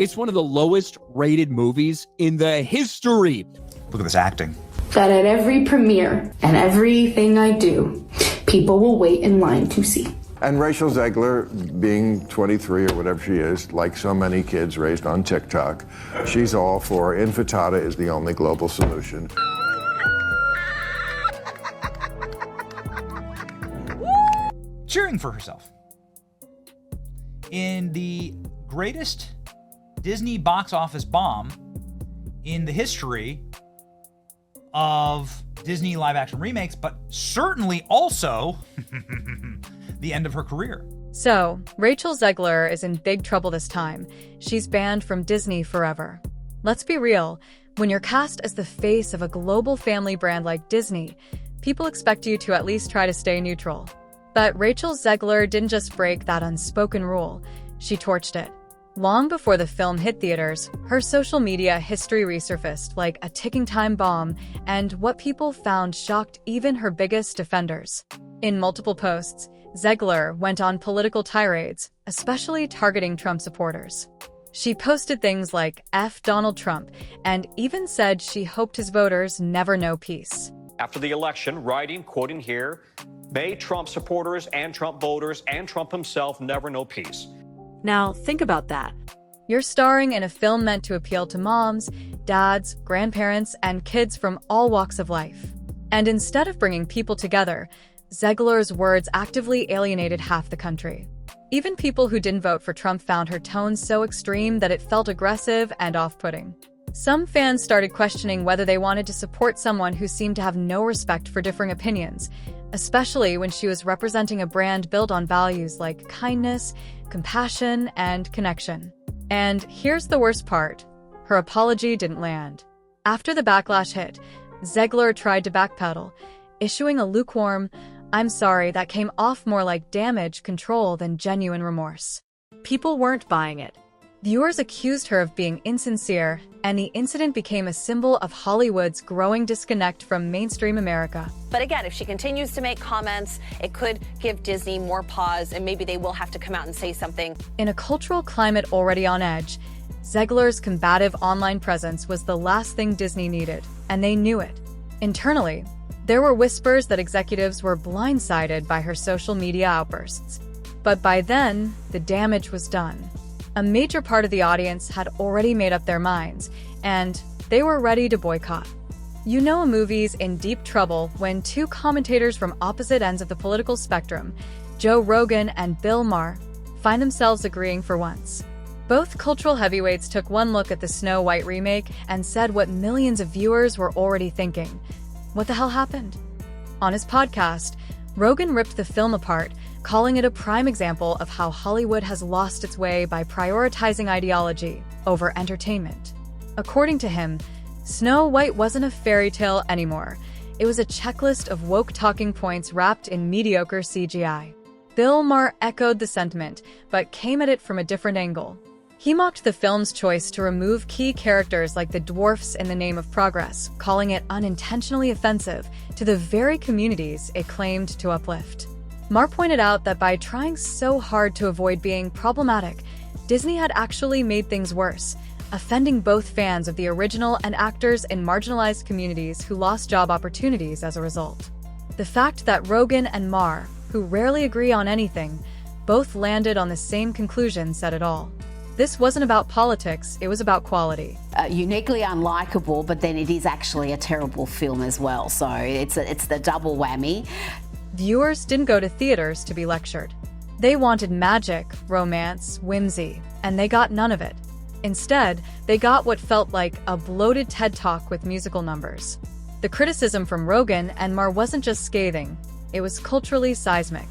It's one of the lowest rated movies in the history. Look at this acting. That at every premiere and everything I do, people will wait in line to see. And Rachel Zegler, being 23 or whatever she is, like so many kids raised on TikTok, she's all for infantata is the only global solution. Cheering for herself. In the greatest Disney box office bomb in the history of Disney live-action remakes, but certainly also the end of her career. So, Rachel Zegler is in big trouble this time. She's banned from Disney forever. Let's be real, when you're cast as the face of a global family brand like Disney, people expect you to at least try to stay neutral. But Rachel Zegler didn't just break that unspoken rule, she torched it. Long before the film hit theaters, her social media history resurfaced like a ticking time bomb, and what people found shocked even her biggest defenders. In multiple posts, Zegler went on political tirades, especially targeting Trump supporters. She posted things like F Donald Trump, and even said she hoped his voters never know peace. After the election, writing, quoting here, "May Trump supporters and Trump voters and Trump himself never know peace." Now, think about that. You're starring in a film meant to appeal to moms, dads, grandparents, and kids from all walks of life. And instead of bringing people together, Zegler's words actively alienated half the country. Even people who didn't vote for Trump found her tone so extreme that it felt aggressive and off-putting. Some fans started questioning whether they wanted to support someone who seemed to have no respect for differing opinions, especially when she was representing a brand built on values like kindness, compassion, and connection. And here's the worst part. Her apology didn't land. After the backlash hit, Zegler tried to backpedal, issuing a lukewarm, "I'm sorry," that came off more like damage control than genuine remorse. People weren't buying it. Viewers accused her of being insincere, and the incident became a symbol of Hollywood's growing disconnect from mainstream America. But again, if she continues to make comments, it could give Disney more pause, and maybe they will have to come out and say something. In a cultural climate already on edge, Zegler's combative online presence was the last thing Disney needed, and they knew it. Internally, there were whispers that executives were blindsided by her social media outbursts. But by then, the damage was done. A major part of the audience had already made up their minds, and they were ready to boycott. You know a movie's in deep trouble when two commentators from opposite ends of the political spectrum, Joe Rogan and Bill Maher, find themselves agreeing for once. Both cultural heavyweights took one look at the Snow White remake and said what millions of viewers were already thinking. What the hell happened? On his podcast, Rogan ripped the film apart, calling it a prime example of how Hollywood has lost its way by prioritizing ideology over entertainment. According to him, Snow White wasn't a fairy tale anymore. It was a checklist of woke talking points wrapped in mediocre CGI. Bill Maher echoed the sentiment, but came at it from a different angle. He mocked the film's choice to remove key characters like the dwarfs in the name of progress, calling it unintentionally offensive to the very communities it claimed to uplift. Maher pointed out that by trying so hard to avoid being problematic, Disney had actually made things worse, offending both fans of the original and actors in marginalized communities who lost job opportunities as a result. The fact that Rogan and Maher, who rarely agree on anything, both landed on the same conclusion said it all. This wasn't about politics, it was about quality. Uniquely unlikable, but then it is actually a terrible film as well, so it's the double whammy. Viewers didn't go to theaters to be lectured. They wanted magic, romance, whimsy, and they got none of it. Instead, they got what felt like a bloated TED Talk with musical numbers. The criticism from Rogan and Maher wasn't just scathing, it was culturally seismic.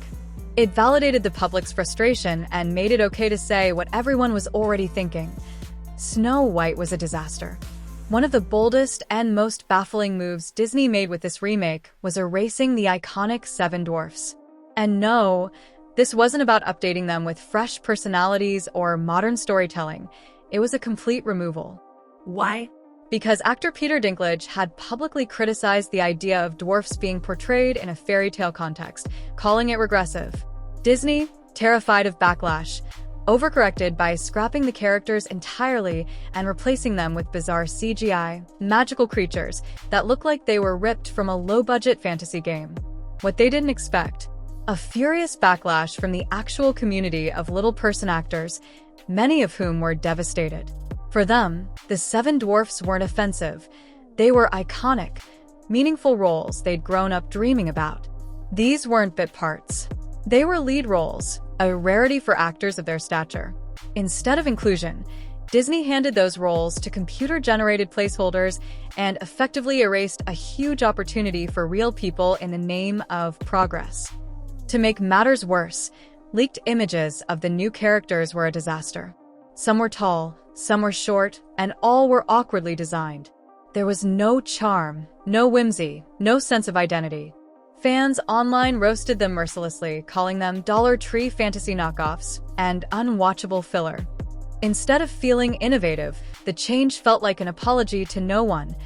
It validated the public's frustration and made it okay to say what everyone was already thinking. Snow White was a disaster. One of the boldest and most baffling moves Disney made with this remake was erasing the iconic 7 dwarfs. And no, this wasn't about updating them with fresh personalities or modern storytelling. It was a complete removal. Why? Because actor Peter Dinklage had publicly criticized the idea of dwarfs being portrayed in a fairy tale context, calling it regressive. Disney, terrified of backlash, overcorrected by scrapping the characters entirely and replacing them with bizarre CGI, magical creatures that look like they were ripped from a low-budget fantasy game. What they didn't expect: a furious backlash from the actual community of little person actors, many of whom were devastated. For them, the 7 dwarfs weren't offensive. They were iconic, meaningful roles they'd grown up dreaming about. These weren't bit parts. They were lead roles, a rarity for actors of their stature. Instead of inclusion, Disney handed those roles to computer-generated placeholders and effectively erased a huge opportunity for real people in the name of progress. To make matters worse, leaked images of the new characters were a disaster. Some were tall, some were short, and all were awkwardly designed. There was no charm, no whimsy, no sense of identity. Fans online roasted them mercilessly, calling them Dollar Tree fantasy knockoffs and unwatchable filler. Instead of feeling innovative, the change felt like an apology to no one,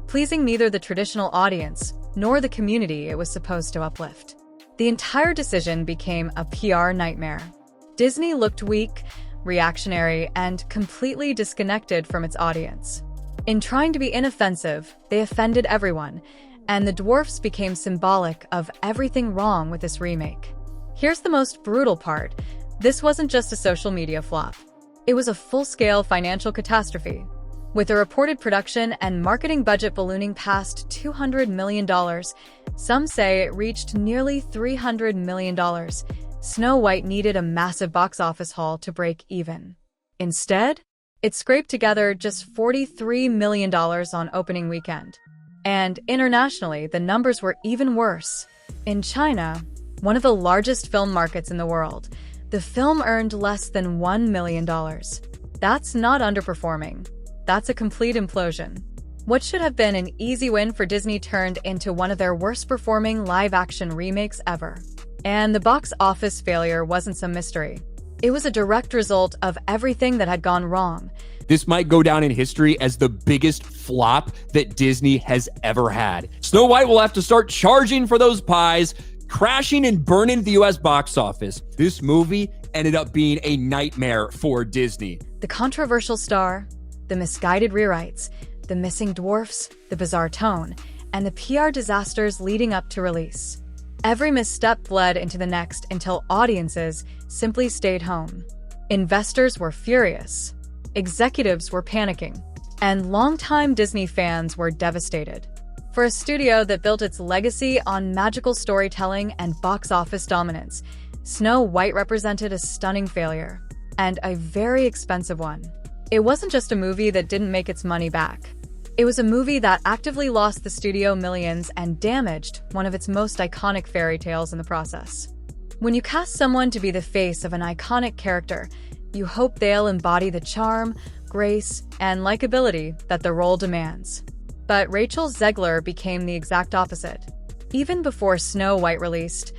pleasing neither the traditional audience nor the community it was supposed to uplift. The entire decision became a PR nightmare. Disney looked weak, reactionary, and completely disconnected from its audience. In trying to be inoffensive, they offended everyone, and the dwarfs became symbolic of everything wrong with this remake. Here's the most brutal part: this wasn't just a social media flop. It was a full-scale financial catastrophe. With a reported production and marketing budget ballooning past $200 million, some say it reached nearly $300 million, Snow White needed a massive box office haul to break even. Instead, it scraped together just $43 million on opening weekend. And internationally, the numbers were even worse. In China, one of the largest film markets in the world, the film earned less than $1 million. That's not underperforming. That's a complete implosion. What should have been an easy win for Disney turned into one of their worst-performing live-action remakes ever. And the box office failure wasn't some mystery. It was a direct result of everything that had gone wrong. This might go down in history as the biggest flop that Disney has ever had. Snow White will have to start charging for those pies, crashing and burning the US box office. This movie ended up being a nightmare for Disney. The controversial star, the misguided rewrites, the missing dwarfs, the bizarre tone, and the PR disasters leading up to release. Every misstep bled into the next until audiences simply stayed home. Investors were furious. Executives were panicking. And longtime Disney fans were devastated. For a studio that built its legacy on magical storytelling and box office dominance, Snow White represented a stunning failure, and a very expensive one. It wasn't just a movie that didn't make its money back. It was a movie that actively lost the studio millions and damaged one of its most iconic fairy tales in the process. When you cast someone to be the face of an iconic character, you hope they'll embody the charm, grace, and likability that the role demands. But Rachel Zegler became the exact opposite. Even before Snow White released,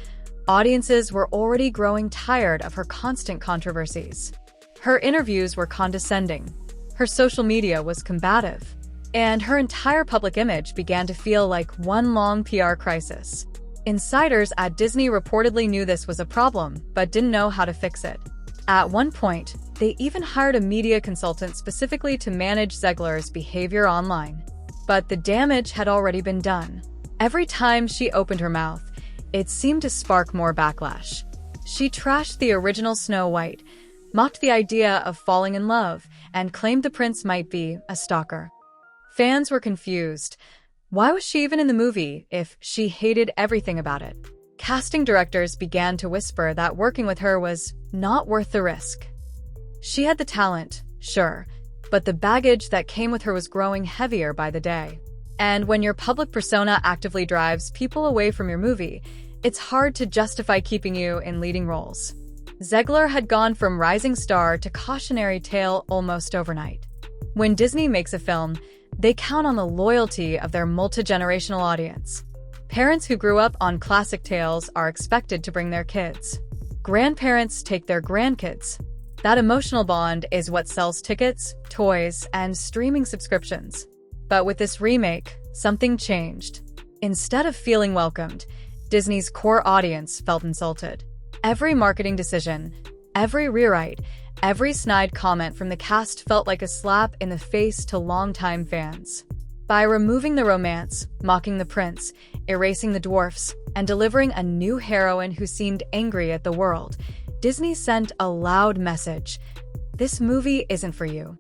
audiences were already growing tired of her constant controversies. Her interviews were condescending, her social media was combative, and her entire public image began to feel like one long PR crisis. Insiders at Disney reportedly knew this was a problem, but didn't know how to fix it. At one point, they even hired a media consultant specifically to manage Zegler's behavior online. But the damage had already been done. Every time she opened her mouth, it seemed to spark more backlash. She trashed the original Snow White, mocked the idea of falling in love, and claimed the prince might be a stalker. Fans were confused. Why was she even in the movie if she hated everything about it? Casting directors began to whisper that working with her was not worth the risk. She had the talent, sure, but the baggage that came with her was growing heavier by the day. And when your public persona actively drives people away from your movie, it's hard to justify keeping you in leading roles. Zegler had gone from rising star to cautionary tale almost overnight. When Disney makes a film, they count on the loyalty of their multi-generational audience. Parents who grew up on classic tales are expected to bring their kids. Grandparents take their grandkids. That emotional bond is what sells tickets, toys, and streaming subscriptions. But with this remake, something changed. Instead of feeling welcomed, Disney's core audience felt insulted. Every marketing decision, every rewrite, Every snide comment from the cast felt like a slap in the face to longtime fans. By removing the romance, mocking the prince, erasing the dwarfs, and delivering a new heroine who seemed angry at the world, Disney sent a loud message: this movie isn't for you.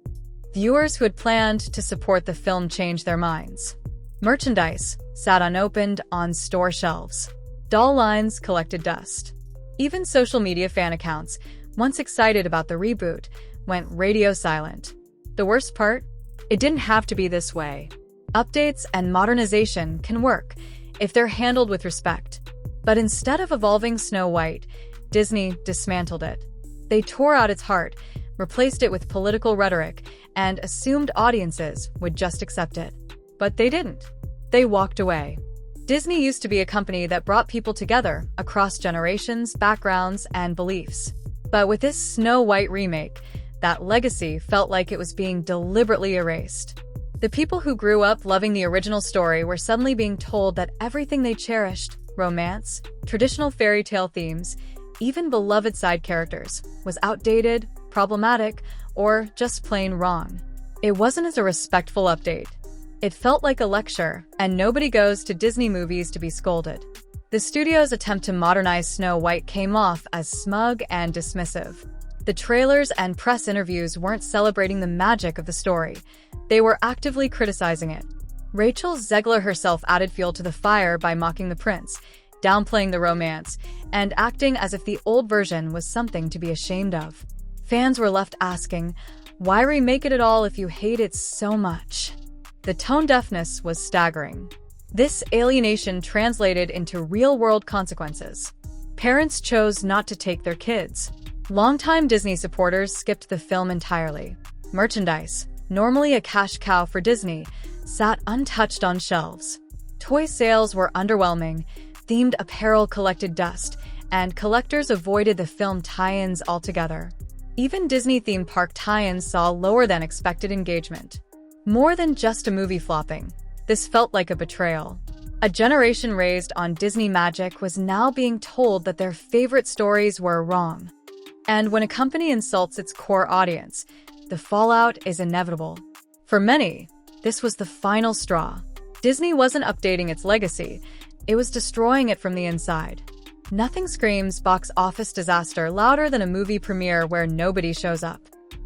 Viewers who had planned to support the film changed their minds. Merchandise sat unopened on store shelves. Doll lines collected dust. Even social media fan accounts, once excited about the reboot, went radio silent. The worst part? It didn't have to be this way. Updates and modernization can work if they're handled with respect. But instead of evolving Snow White, Disney dismantled it. They tore out its heart, replaced it with political rhetoric, and assumed audiences would just accept it. But they didn't. They walked away. Disney used to be a company that brought people together across generations, backgrounds, and beliefs. But with this Snow White remake, that legacy felt like it was being deliberately erased. The people who grew up loving the original story were suddenly being told that everything they cherished, romance, traditional fairy tale themes, even beloved side characters, was outdated, problematic, or just plain wrong. It wasn't as a respectful update. It felt like a lecture, and nobody goes to Disney movies to be scolded. The studio's attempt to modernize Snow White came off as smug and dismissive. The trailers and press interviews weren't celebrating the magic of the story. They were actively criticizing it. Rachel Zegler herself added fuel to the fire by mocking the prince, downplaying the romance, and acting as if the old version was something to be ashamed of. Fans were left asking, why remake it at all if you hate it so much? The tone deafness was staggering. This alienation translated into real-world consequences. Parents chose not to take their kids. Longtime Disney supporters skipped the film entirely. Merchandise, normally a cash cow for Disney, sat untouched on shelves. Toy sales were underwhelming, themed apparel collected dust, and collectors avoided the film tie-ins altogether. Even Disney-themed park tie-ins saw lower-than-expected engagement. More than just a movie flopping, this felt like a betrayal. A generation raised on Disney magic was now being told that their favorite stories were wrong. And when a company insults its core audience, the fallout is inevitable. For many, this was the final straw. Disney wasn't updating its legacy, it was destroying it from the inside. Nothing screams box office disaster louder than a movie premiere where nobody shows up.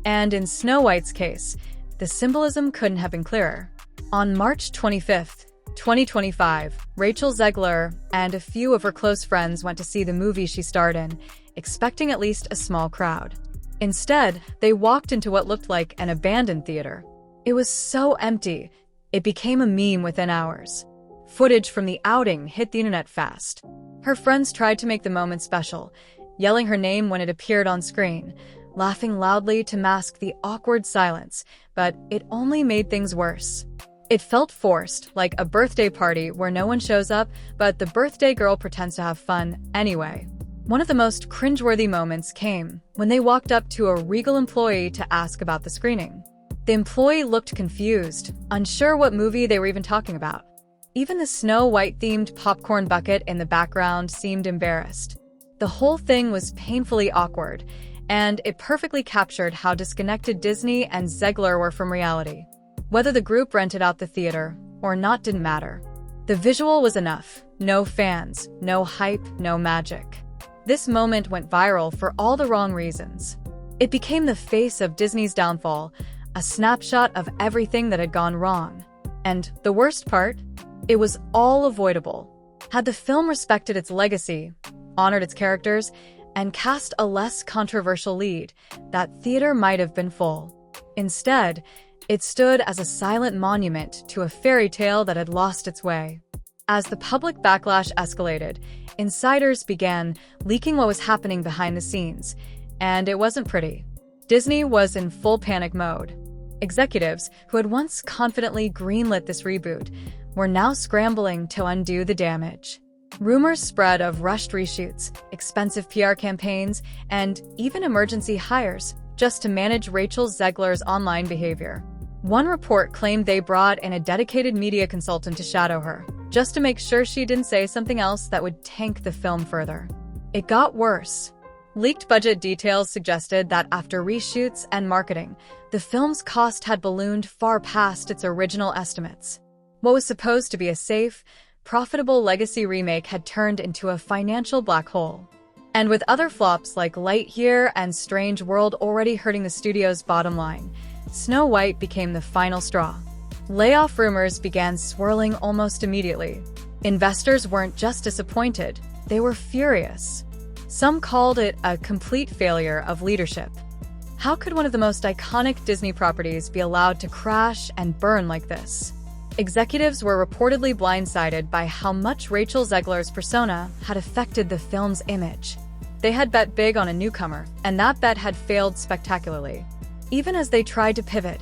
And in Snow White's case, the symbolism couldn't have been clearer. On March 25th, 2025, Rachel Zegler and a few of her close friends went to see the movie she starred in, expecting at least a small crowd. Instead, they walked into what looked like an abandoned theater. It was so empty, it became a meme within hours. Footage from the outing hit the internet fast. Her friends tried to make the moment special, yelling her name when it appeared on screen, laughing loudly to mask the awkward silence, but it only made things worse. It felt forced, like a birthday party where no one shows up, but the birthday girl pretends to have fun anyway. One of the most cringeworthy moments came when they walked up to a Regal employee to ask about the screening. The employee looked confused, unsure what movie they were even talking about. Even the Snow White-themed popcorn bucket in the background seemed embarrassed. The whole thing was painfully awkward, and it perfectly captured how disconnected Disney and Zegler were from reality. Whether the group rented out the theater or not didn't matter. The visual was enough. No fans, no hype, no magic. This moment went viral for all the wrong reasons. It became the face of Disney's downfall, a snapshot of everything that had gone wrong. And the worst part? It was all avoidable. Had the film respected its legacy, honored its characters, and cast a less controversial lead, that theater might have been full. Instead, it stood as a silent monument to a fairy tale that had lost its way. As the public backlash escalated, insiders began leaking what was happening behind the scenes, and it wasn't pretty. Disney was in full panic mode. Executives who had once confidently greenlit this reboot were now scrambling to undo the damage. Rumors spread of rushed reshoots, expensive PR campaigns, and even emergency hires just to manage Rachel Zegler's online behavior. One report claimed they brought in a dedicated media consultant to shadow her, just to make sure she didn't say something else that would tank the film further. It got worse. Leaked budget details suggested that after reshoots and marketing, the film's cost had ballooned far past its original estimates. What was supposed to be a safe, profitable legacy remake had turned into a financial black hole. And with other flops like Lightyear and Strange World already hurting the studio's bottom line, Snow White became the final straw. Layoff rumors began swirling almost immediately. Investors weren't just disappointed, they were furious. Some called it a complete failure of leadership. How could one of the most iconic Disney properties be allowed to crash and burn like this? Executives were reportedly blindsided by how much Rachel Zegler's persona had affected the film's image. They had bet big on a newcomer, and that bet had failed spectacularly. Even as they tried to pivot,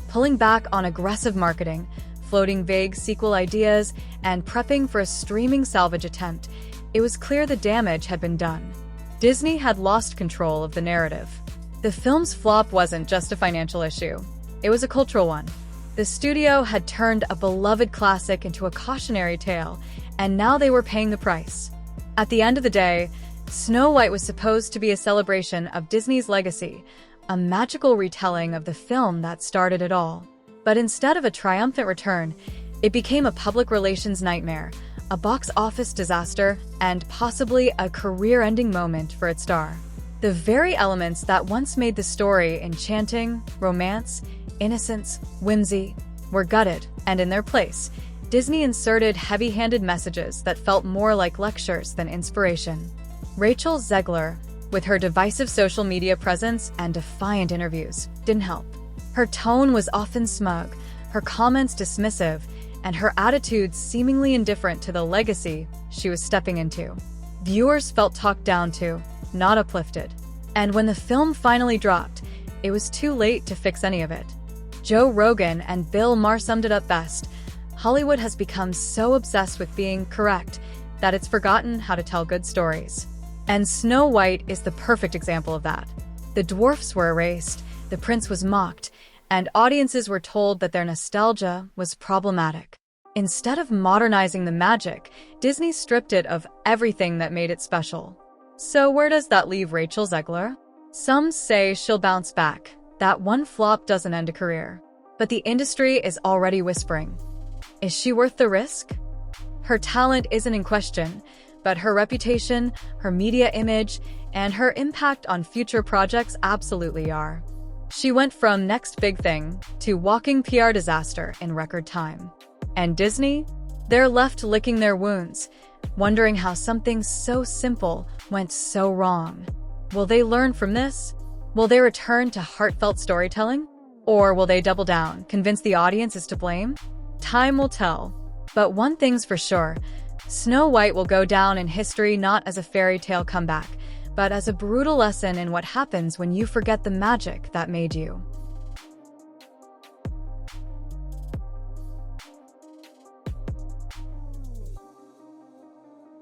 pulling back on aggressive marketing, floating vague sequel ideas, and prepping for a streaming salvage attempt, it was clear the damage had been done. Disney had lost control of the narrative. The film's flop wasn't just a financial issue. It was a cultural one. The studio had turned a beloved classic into a cautionary tale, and now they were paying the price. At the end of the day, Snow White was supposed to be a celebration of Disney's legacy, a magical retelling of the film that started it all. But instead of a triumphant return, it became a public relations nightmare, a box office disaster, and possibly a career-ending moment for its star. The very elements that once made the story enchanting, romance, innocence, whimsy, were gutted, and in their place, Disney inserted heavy-handed messages that felt more like lectures than inspiration. Rachel Zegler, with her divisive social media presence and defiant interviews, didn't help. Her tone was often smug, her comments dismissive, and her attitudes seemingly indifferent to the legacy she was stepping into. Viewers felt talked down to, not uplifted. And when the film finally dropped, it was too late to fix any of it. Joe Rogan and Bill Maher summed it up best. Hollywood has become so obsessed with being correct that it's forgotten how to tell good stories. And Snow White is the perfect example of that. The dwarfs were erased, the prince was mocked, and audiences were told that their nostalgia was problematic. Instead of modernizing the magic, Disney stripped it of everything that made it special. So where does that leave Rachel Zegler? Some say she'll bounce back. That one flop doesn't end a career. But the industry is already whispering. Is she worth the risk? Her talent isn't in question, but her reputation, her media image, and her impact on future projects absolutely are. She went from next big thing to walking PR disaster in record time. And Disney? They're left licking their wounds, wondering how something so simple went so wrong. Will they learn from this? Will they return to heartfelt storytelling? Or will they double down, convince the audience is to blame? Time will tell. But one thing's for sure, Snow White will go down in history not as a fairy tale comeback, but as a brutal lesson in what happens when you forget the magic that made you.